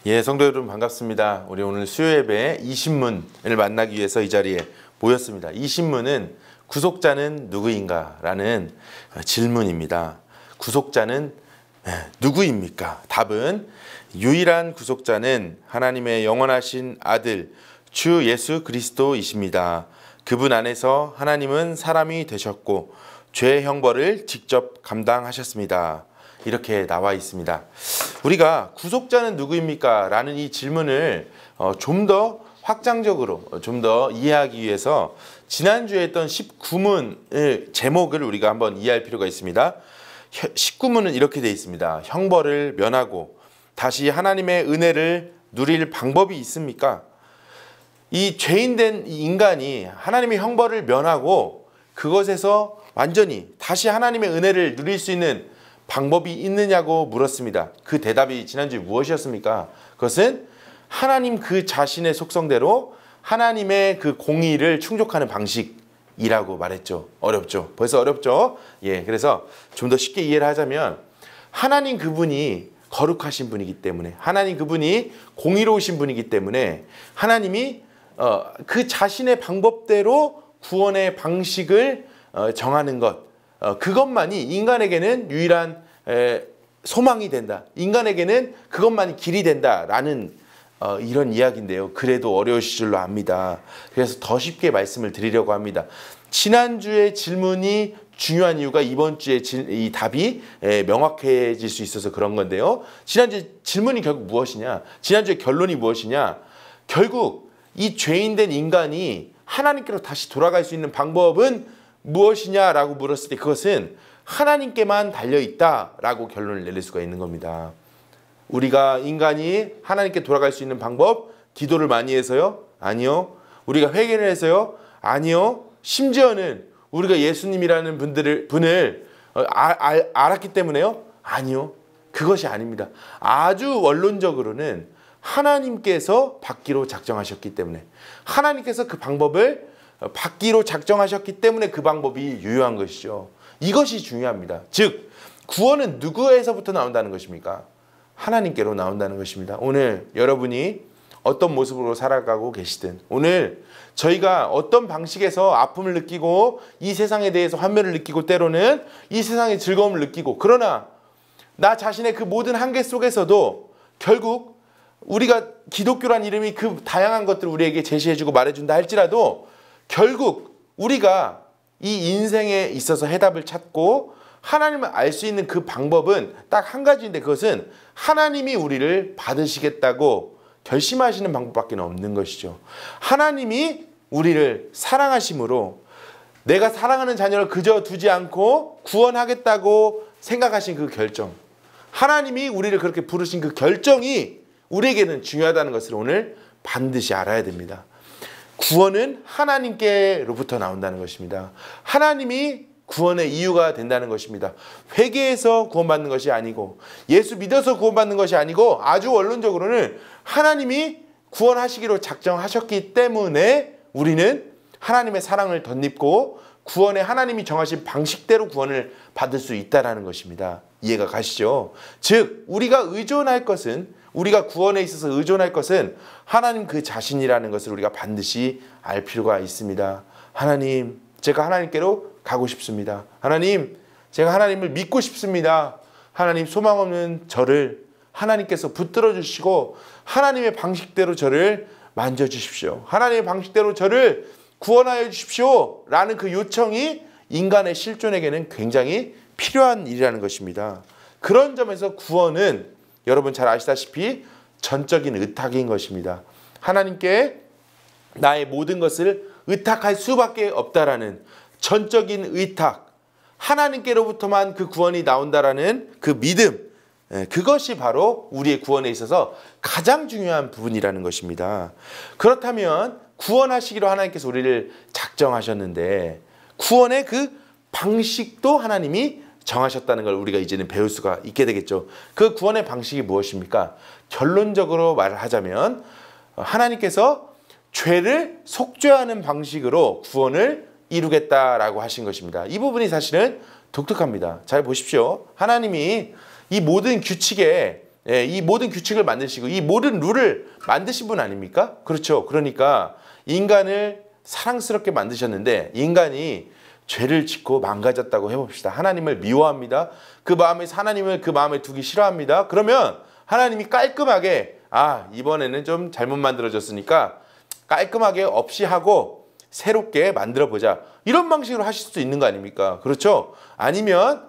예, 성도 여러분 반갑습니다. 우리 오늘 수요 예배 이 신문을 만나기 위해서 이 자리에 모였습니다. 이 신문은 구속자는 누구인가? 라는 질문입니다. 구속자는 누구입니까? 답은 유일한 구속자는 하나님의 영원하신 아들 주 예수 그리스도이십니다. 그분 안에서 하나님은 사람이 되셨고 죄의 형벌을 직접 감당하셨습니다. 이렇게 나와 있습니다. 우리가 구속자는 누구입니까? 라는 이 질문을 좀 더 확장적으로 좀 더 이해하기 위해서 지난주에 했던 19문의 제목을 우리가 한번 이해할 필요가 있습니다. 19문은 이렇게 되어 있습니다. 형벌을 면하고 다시 하나님의 은혜를 누릴 방법이 있습니까? 이 죄인된 인간이 하나님의 형벌을 면하고 그것에서 완전히 다시 하나님의 은혜를 누릴 수 있는 방법이 있느냐고 물었습니다. 그 대답이 지난주에 무엇이었습니까? 그것은 하나님 그 자신의 속성대로 하나님의 그 공의를 충족하는 방식이라고 말했죠. 어렵죠? 벌써 어렵죠? 예, 그래서 좀 더 쉽게 이해를 하자면 하나님 그분이 거룩하신 분이기 때문에 하나님 그분이 공의로우신 분이기 때문에 하나님이 그 자신의 방법대로 구원의 방식을 정하는 것, 그것만이 인간에게는 유일한 소망이 된다. 인간에게는 그것만이 길이 된다라는 이런 이야기인데요. 그래도 어려우실 줄로 압니다. 그래서 더 쉽게 말씀을 드리려고 합니다. 지난주의 질문이 중요한 이유가 이번 주에 이 답이 명확해질 수 있어서 그런 건데요. 지난주에 질문이 결국 무엇이냐? 지난주에 결론이 무엇이냐? 결국 이 죄인된 인간이 하나님께로 다시 돌아갈 수 있는 방법은 무엇이냐라고 물었을 때 그것은 하나님께만 달려있다라고 결론을 내릴 수가 있는 겁니다. 우리가 인간이 하나님께 돌아갈 수 있는 방법, 기도를 많이 해서요? 아니요. 우리가 회개를 해서요? 아니요. 심지어는 우리가 예수님이라는 분을 알았기 때문에요? 아니요. 그것이 아닙니다. 아주 원론적으로는 하나님께서 받기로 작정하셨기 때문에 하나님께서 그 방법을 받기로 작정하셨기 때문에 그 방법이 유효한 것이죠. 이것이 중요합니다. 즉 구원은 누구에서부터 나온다는 것입니까? 하나님께로 나온다는 것입니다. 오늘 여러분이 어떤 모습으로 살아가고 계시든 오늘 저희가 어떤 방식에서 아픔을 느끼고 이 세상에 대해서 환멸을 느끼고 때로는 이 세상의 즐거움을 느끼고 그러나 나 자신의 그 모든 한계 속에서도 결국 우리가 기독교란 이름이 그 다양한 것들을 우리에게 제시해주고 말해준다 할지라도 결국 우리가 이 인생에 있어서 해답을 찾고 하나님을 알 수 있는 그 방법은 딱 한 가지인데 그것은 하나님이 우리를 받으시겠다고 결심하시는 방법밖에 없는 것이죠. 하나님이 우리를 사랑하심으로 내가 사랑하는 자녀를 그저 두지 않고 구원하겠다고 생각하신 그 결정, 하나님이 우리를 그렇게 부르신 그 결정이 우리에게는 중요하다는 것을 오늘 반드시 알아야 됩니다. 구원은 하나님께로부터 나온다는 것입니다. 하나님이 구원의 이유가 된다는 것입니다. 회개해서 구원받는 것이 아니고 예수 믿어서 구원받는 것이 아니고 아주 원론적으로는 하나님이 구원하시기로 작정하셨기 때문에 우리는 하나님의 사랑을 덧입고 구원의 하나님이 정하신 방식대로 구원을 받을 수 있다는 것입니다. 이해가 가시죠? 즉 우리가 의존할 것은 우리가 구원에 있어서 의존할 것은 하나님 그 자신이라는 것을 우리가 반드시 알 필요가 있습니다. 하나님, 제가 하나님께로 가고 싶습니다. 하나님, 제가 하나님을 믿고 싶습니다. 하나님, 소망 없는 저를 하나님께서 붙들어 주시고 하나님의 방식대로 저를 만져주십시오. 하나님의 방식대로 저를 구원하여 주십시오. 라는 그 요청이 인간의 실존에게는 굉장히 필요한 일이라는 것입니다. 그런 점에서 구원은 여러분 잘 아시다시피 전적인 의탁인 것입니다. 하나님께 나의 모든 것을 의탁할 수밖에 없다라는 전적인 의탁, 하나님께로부터만 그 구원이 나온다라는 그 믿음, 그것이 바로 우리의 구원에 있어서 가장 중요한 부분이라는 것입니다. 그렇다면 구원하시기로 하나님께서 우리를 작정하셨는데 구원의 그 방식도 하나님이 정하셨다는 걸 우리가 이제는 배울 수가 있게 되겠죠. 그 구원의 방식이 무엇입니까? 결론적으로 말을 하자면 하나님께서 죄를 속죄하는 방식으로 구원을 이루겠다라고 하신 것입니다. 이 부분이 사실은 독특합니다. 잘 보십시오. 하나님이 이 모든 규칙에 이 모든 규칙을 만드시고 이 모든 룰을 만드신 분 아닙니까? 그렇죠. 그러니까 인간을 사랑스럽게 만드셨는데 인간이 죄를 짓고 망가졌다고 해봅시다. 하나님을 미워합니다. 하나님을 그 마음에 두기 싫어합니다. 그러면 하나님이 깔끔하게 이번에는 좀 잘못 만들어졌으니까 깔끔하게 없이 하고 새롭게 만들어보자. 이런 방식으로 하실 수도 있는 거 아닙니까? 그렇죠? 아니면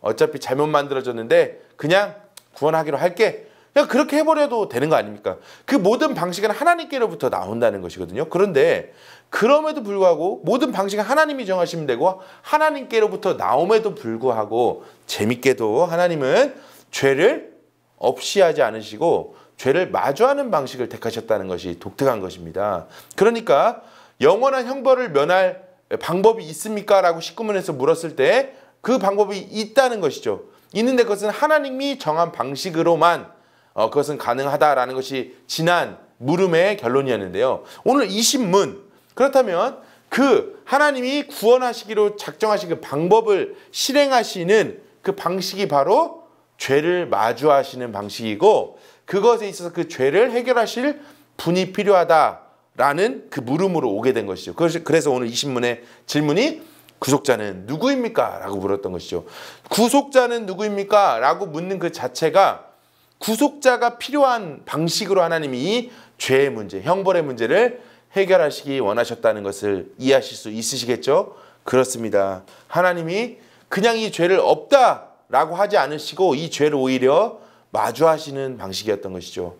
어차피 잘못 만들어졌는데 그냥 구원하기로 할게. 그냥 그렇게 해버려도 되는 거 아닙니까? 그 모든 방식은 하나님께로부터 나온다는 것이거든요. 그런데 그럼에도 불구하고 모든 방식은 하나님이 정하시면 되고 하나님께로부터 나옴에도 불구하고 재밌게도 하나님은 죄를 없이 하지 않으시고 죄를 마주하는 방식을 택하셨다는 것이 독특한 것입니다. 그러니까 영원한 형벌을 면할 방법이 있습니까? 라고 19문에서 물었을 때 그 방법이 있다는 것이죠. 있는데 그것은 하나님이 정한 방식으로만 그것은 가능하다라는 것이 지난 물음의 결론이었는데요. 오늘 20문, 그렇다면 그 하나님이 구원하시기로 작정하신 그 방법을 실행하시는 그 방식이 바로 죄를 마주하시는 방식이고 그것에 있어서 그 죄를 해결하실 분이 필요하다라는 그 물음으로 오게 된 것이죠. 그래서 오늘 20문의 질문이 구속자는 누구입니까? 라고 물었던 것이죠. 구속자는 누구입니까? 라고 묻는 그 자체가 구속자가 필요한 방식으로 하나님이 이 죄의 문제, 형벌의 문제를 해결하시기 원하셨다는 것을 이해하실 수 있으시겠죠? 그렇습니다. 하나님이 그냥 이 죄를 없다라고 하지 않으시고 이 죄를 오히려 마주하시는 방식이었던 것이죠.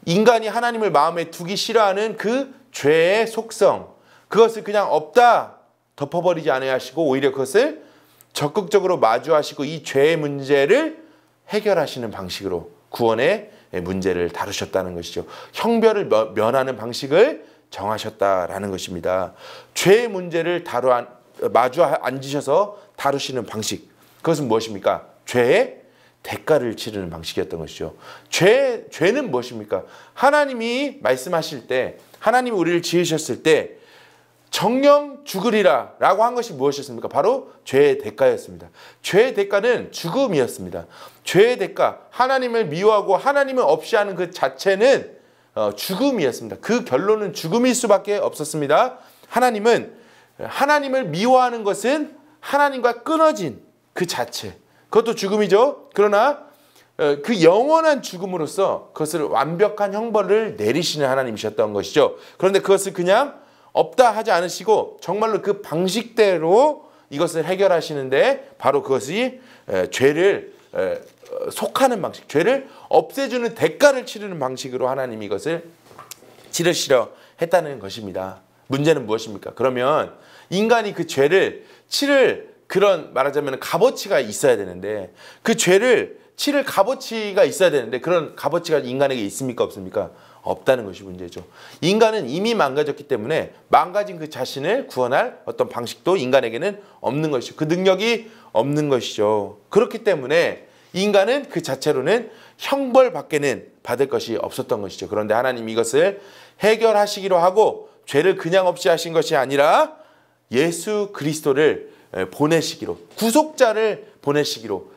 인간이 하나님을 마음에 두기 싫어하는 그 죄의 속성, 그것을 그냥 없다 덮어버리지 않아야 하시고 오히려 그것을 적극적으로 마주하시고 이 죄의 문제를 해결하시는 방식으로 구원의 문제를 다루셨다는 것이죠. 형벌을 면하는 방식을 정하셨다라는 것입니다. 죄의 문제를 마주 앉으셔서 다루시는 방식, 그것은 무엇입니까? 죄의 대가를 치르는 방식이었던 것이죠. 죄는 무엇입니까? 하나님이 말씀하실 때, 하나님이 우리를 지으셨을 때 정령 죽으리라 라고 한 것이 무엇이었습니까? 바로 죄의 대가였습니다. 죄의 대가는 죽음이었습니다. 죄의 대가, 하나님을 미워하고 하나님을 없이 하는 그 자체는 죽음이었습니다. 그 결론은 죽음일 수밖에 없었습니다. 하나님을 미워하는 것은 하나님과 끊어진 그 자체, 그것도 죽음이죠. 그러나 그 영원한 죽음으로써 그것을 완벽한 형벌을 내리시는 하나님이셨던 것이죠. 그런데 그것을 그냥 없다 하지 않으시고 정말로 그 방식대로 이것을 해결하시는데 바로 그것이 죄를 속하는 방식, 죄를 없애주는 대가를 치르는 방식으로 하나님이 이것을 치르시려 했다는 것입니다. 문제는 무엇입니까? 그러면 인간이 그 죄를 치를 그런 말하자면 값어치가 있어야 되는데 그 죄를 치를 값어치가 있어야 되는데 그런 값어치가 인간에게 있습니까? 없습니까? 없다는 것이 문제죠. 인간은 이미 망가졌기 때문에 망가진 그 자신을 구원할 어떤 방식도 인간에게는 없는 것이죠. 그 능력이 없는 것이죠. 그렇기 때문에 인간은 그 자체로는 형벌밖에는 받을 것이 없었던 것이죠. 그런데 하나님이 이것을 해결하시기로 하고 죄를 그냥 없이 하신 것이 아니라 예수 그리스도를 보내시기로, 구속자를 보내시기로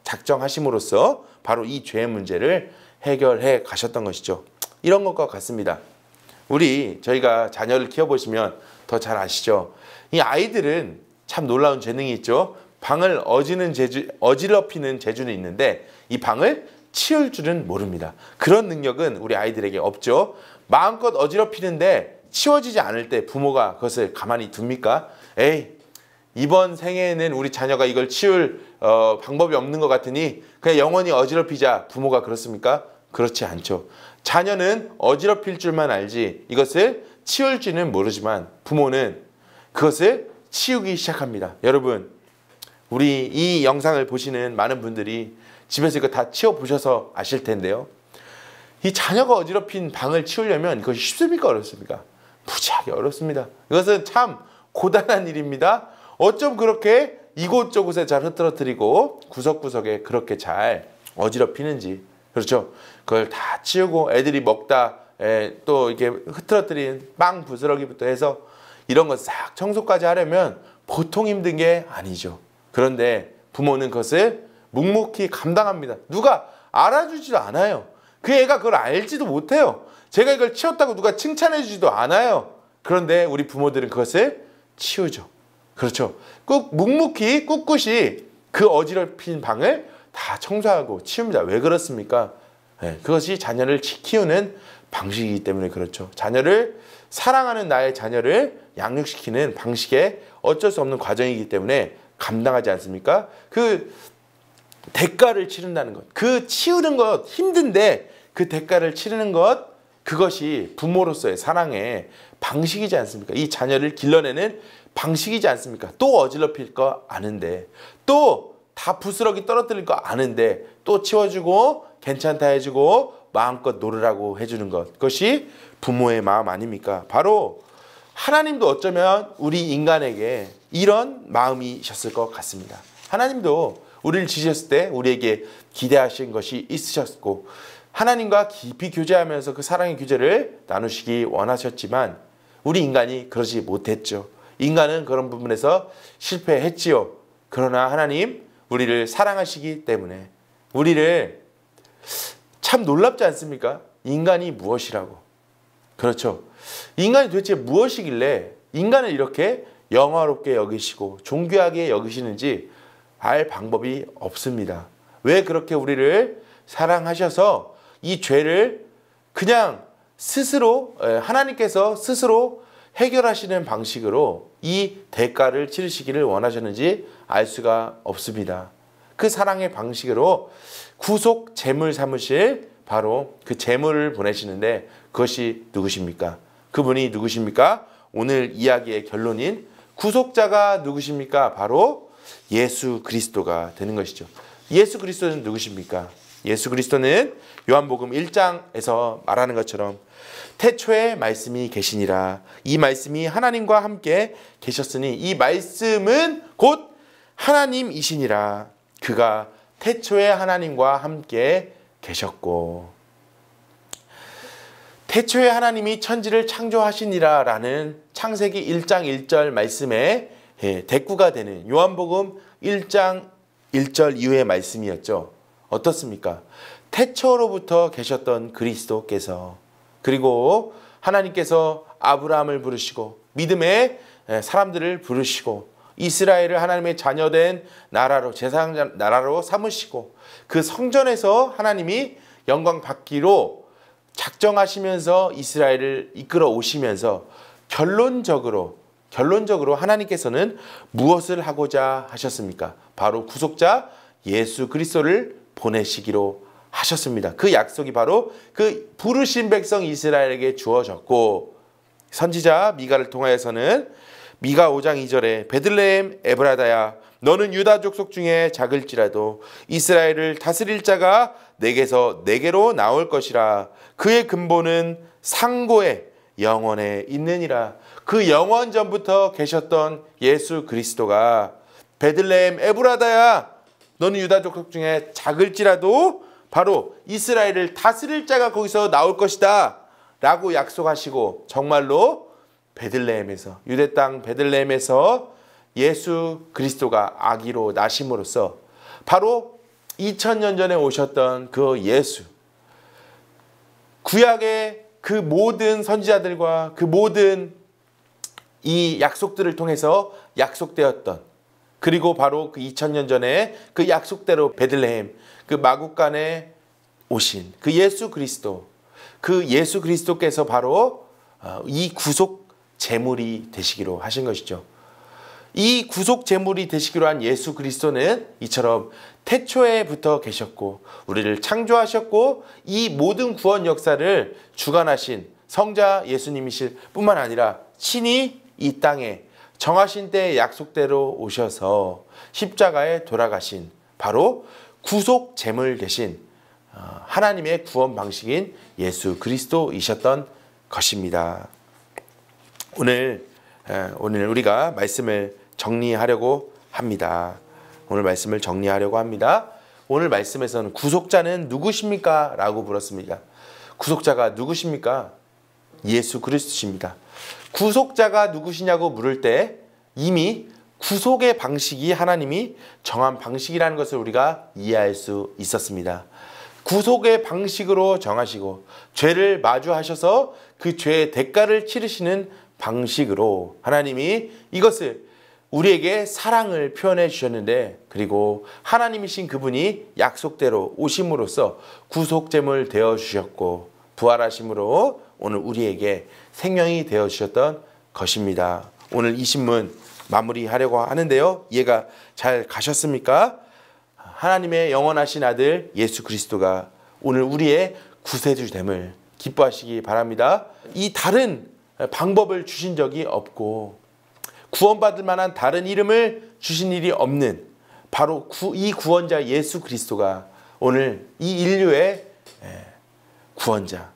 작정하심으로써 바로 이 죄의 문제를 해결해 가셨던 것이죠. 이런 것과 같습니다. 저희가 자녀를 키워보시면 더 잘 아시죠? 이 아이들은 참 놀라운 재능이 있죠. 방을 어지럽히는 재주는 있는데 이 방을 치울 줄은 모릅니다. 그런 능력은 우리 아이들에게 없죠. 마음껏 어지럽히는데 치워지지 않을 때 부모가 그것을 가만히 둡니까? 이번 생에는 우리 자녀가 이걸 치울 방법이 없는 것 같으니 그냥 영원히 어지럽히자. 부모가 그렇습니까? 그렇지 않죠. 자녀는 어지럽힐 줄만 알지 이것을 치울지는 모르지만 부모는 그것을 치우기 시작합니다. 여러분, 우리 이 영상을 보시는 많은 분들이 집에서 이거 다 치워보셔서 아실 텐데요. 이 자녀가 어지럽힌 방을 치우려면 이것이 쉽습니까? 어렵습니까? 무지하게 어렵습니다. 이것은 참 고단한 일입니다. 어쩜 그렇게 이곳저곳에 잘 흐트러뜨리고 구석구석에 그렇게 잘 어지럽히는지. 그렇죠? 그걸 다 치우고 애들이 먹다 또 이렇게 흐트러뜨린 빵 부스러기부터 해서 이런 거 싹 청소까지 하려면 보통 힘든 게 아니죠. 그런데 부모는 그것을 묵묵히 감당합니다. 누가 알아주지도 않아요. 그 애가 그걸 알지도 못해요. 제가 이걸 치웠다고 누가 칭찬해 주지도 않아요. 그런데 우리 부모들은 그것을 치우죠. 그렇죠. 꾹 묵묵히 꿋꿋이 그 어지럽힌 방을 다 청소하고 치웁니다. 왜 그렇습니까? 그것이 자녀를 키우는 방식이기 때문에 그렇죠. 자녀를 사랑하는 나의 자녀를 양육시키는 방식에 어쩔 수 없는 과정이기 때문에 감당하지 않습니까? 그 대가를 치른다는 것, 그 치우는 것 힘든데 그 대가를 치르는 것, 그것이 부모로서의 사랑의 방식이지 않습니까? 이 자녀를 길러내는 방식이지 않습니까? 또 어지럽힐 거 아는데, 또 다 부스러기 떨어뜨릴 거 아는데 또 치워주고 괜찮다 해주고 마음껏 놀으라고 해주는 것, 그것이 부모의 마음 아닙니까? 바로 하나님도 어쩌면 우리 인간에게 이런 마음이셨을 것 같습니다. 하나님도 우리를 지으셨을 때 우리에게 기대하신 것이 있으셨고 하나님과 깊이 교제하면서 그 사랑의 교제를 나누시기 원하셨지만 우리 인간이 그러지 못했죠. 인간은 그런 부분에서 실패했지요. 그러나 하나님 우리를 사랑하시기 때문에 우리를, 참 놀랍지 않습니까? 인간이 무엇이라고. 그렇죠. 인간이 도대체 무엇이길래 인간을 이렇게 영화롭게 여기시고 존귀하게 여기시는지 알 방법이 없습니다. 왜 그렇게 우리를 사랑하셔서 이 죄를 그냥 스스로, 하나님께서 스스로 해결하시는 방식으로 이 대가를 치르시기를 원하셨는지 알 수가 없습니다. 그 사랑의 방식으로 구속 제물 삼으실 바로 그 제물을 보내시는데 그것이 누구십니까? 그분이 누구십니까? 오늘 이야기의 결론인 구속자가 누구십니까? 바로 예수 그리스도가 되는 것이죠. 예수 그리스도는 누구십니까? 예수 그리스도는 요한복음 1장에서 말하는 것처럼 태초에 말씀이 계시니라. 이 말씀이 하나님과 함께 계셨으니 이 말씀은 곧 하나님이시니라. 그가 태초에 하나님과 함께 계셨고, 태초에 하나님이 천지를 창조하시니라 라는 창세기 1장 1절 말씀에 대꾸가 되는 요한복음 1장 1절 이후의 말씀이었죠. 어떻습니까? 태초로부터 계셨던 그리스도께서, 그리고 하나님께서 아브라함을 부르시고 믿음의 사람들을 부르시고 이스라엘을 하나님의 자녀된 나라로, 제사장 나라로 삼으시고 그 성전에서 하나님이 영광 받기로 작정하시면서 이스라엘을 이끌어 오시면서 결론적으로 하나님께서는 무엇을 하고자 하셨습니까? 바로 구속자 예수 그리스도를 보내시기로 하셨습니다. 그 약속이 바로 그 부르신 백성 이스라엘에게 주어졌고, 선지자 미가를 통하여서는 미가 5장 2절에 베들레헴 에브라다야 너는 유다 족속 중에 작을지라도 이스라엘을 다스릴 자가 내게로 나올 것이라. 그의 근본은 상고에 영원에 있느니라. 그 영원 전부터 계셨던 예수 그리스도가 베들레헴 에브라다야 너는 유다 족속 중에 작을지라도 바로 이스라엘을 다스릴 자가 거기서 나올 것이다 라고 약속하시고 정말로 베들레헴에서, 유대 땅 베들레헴에서 예수 그리스도가 아기로 나심으로써 바로 2000년 전에 오셨던 그 예수, 구약의 그 모든 선지자들과 그 모든 이 약속들을 통해서 약속되었던, 그리고 바로 그 2000년 전에 그 약속대로 베들레헴 그 마구간에 오신 그 예수 그리스도, 그 예수 그리스도께서 바로 이 구속 제물이 되시기로 하신 것이죠. 이 구속 제물이 되시기로 한 예수 그리스도는 이처럼 태초에부터 계셨고 우리를 창조하셨고 이 모든 구원 역사를 주관하신 성자 예수님이실 뿐만 아니라 친히 이 땅에 정하신 때의 약속대로 오셔서 십자가에 돌아가신 바로 구속 제물 되신 하나님의 구원 방식인 예수 그리스도이셨던 것입니다. 오늘 우리가 말씀을 정리하려고 합니다. 오늘 말씀을 정리하려고 합니다. 오늘 말씀에서는 구속자는 누구십니까? 라고 물었습니다. 구속자가 누구십니까? 예수 그리스도십니다. 구속자가 누구시냐고 물을 때 이미 구속의 방식이 하나님이 정한 방식이라는 것을 우리가 이해할 수 있었습니다. 구속의 방식으로 정하시고 죄를 마주하셔서 그 죄의 대가를 치르시는 방식으로 하나님이 이것을 우리에게 사랑을 표현해 주셨는데, 그리고 하나님이신 그분이 약속대로 오심으로써 구속제물 되어 주셨고 부활하심으로 오늘 우리에게 생명이 되어 주셨던 것입니다. 오늘 이 신문 마무리하려고 하는데요. 이해가 잘 가셨습니까? 하나님의 영원하신 아들 예수 그리스도가 오늘 우리의 구세주됨을 기뻐하시기 바랍니다. 이 다른 방법을 주신 적이 없고 구원받을 만한 다른 이름을 주신 일이 없는 바로 이 구원자 예수 그리스도가 오늘 이 인류의 구원자,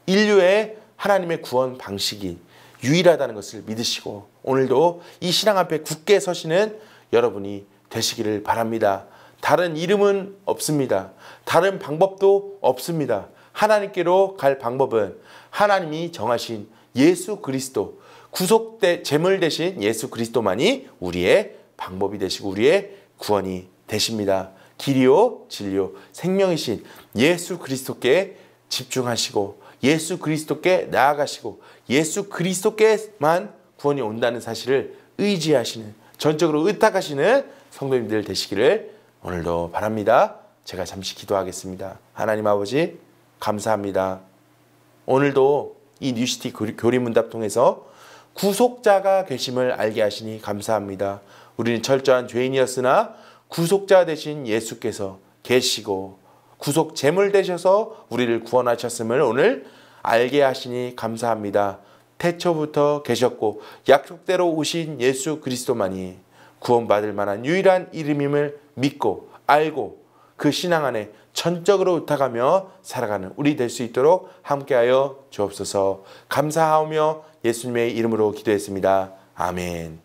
인류의 하나님의 구원 방식이 유일하다는 것을 믿으시고 오늘도 이 신앙 앞에 굳게 서시는 여러분이 되시기를 바랍니다. 다른 이름은 없습니다. 다른 방법도 없습니다. 하나님께로 갈 방법은 하나님이 정하신 예수 그리스도, 구속대 제물 대신 예수 그리스도만이 우리의 방법이 되시고 우리의 구원이 되십니다. 길이요 진리요 생명이신 예수 그리스도께 집중하시고 예수 그리스도께 나아가시고 예수 그리스도께만 구원이 온다는 사실을 의지하시는, 전적으로 의탁하시는 성도님들 되시기를 오늘도 바랍니다. 제가 잠시 기도하겠습니다. 하나님 아버지 감사합니다. 오늘도 이 뉴시티 교리문답 통해서 구속자가 계심을 알게 하시니 감사합니다. 우리는 철저한 죄인이었으나 구속자 되신 예수께서 계시고 구속 제물 되셔서 우리를 구원하셨음을 오늘 알게 하시니 감사합니다. 태초부터 계셨고 약속대로 오신 예수 그리스도만이 구원받을 만한 유일한 이름임을 믿고 알고 그 신앙 안에 전적으로 의탁하며 살아가는 우리 될 수 있도록 함께하여 주옵소서. 감사하오며 예수님의 이름으로 기도했습니다. 아멘.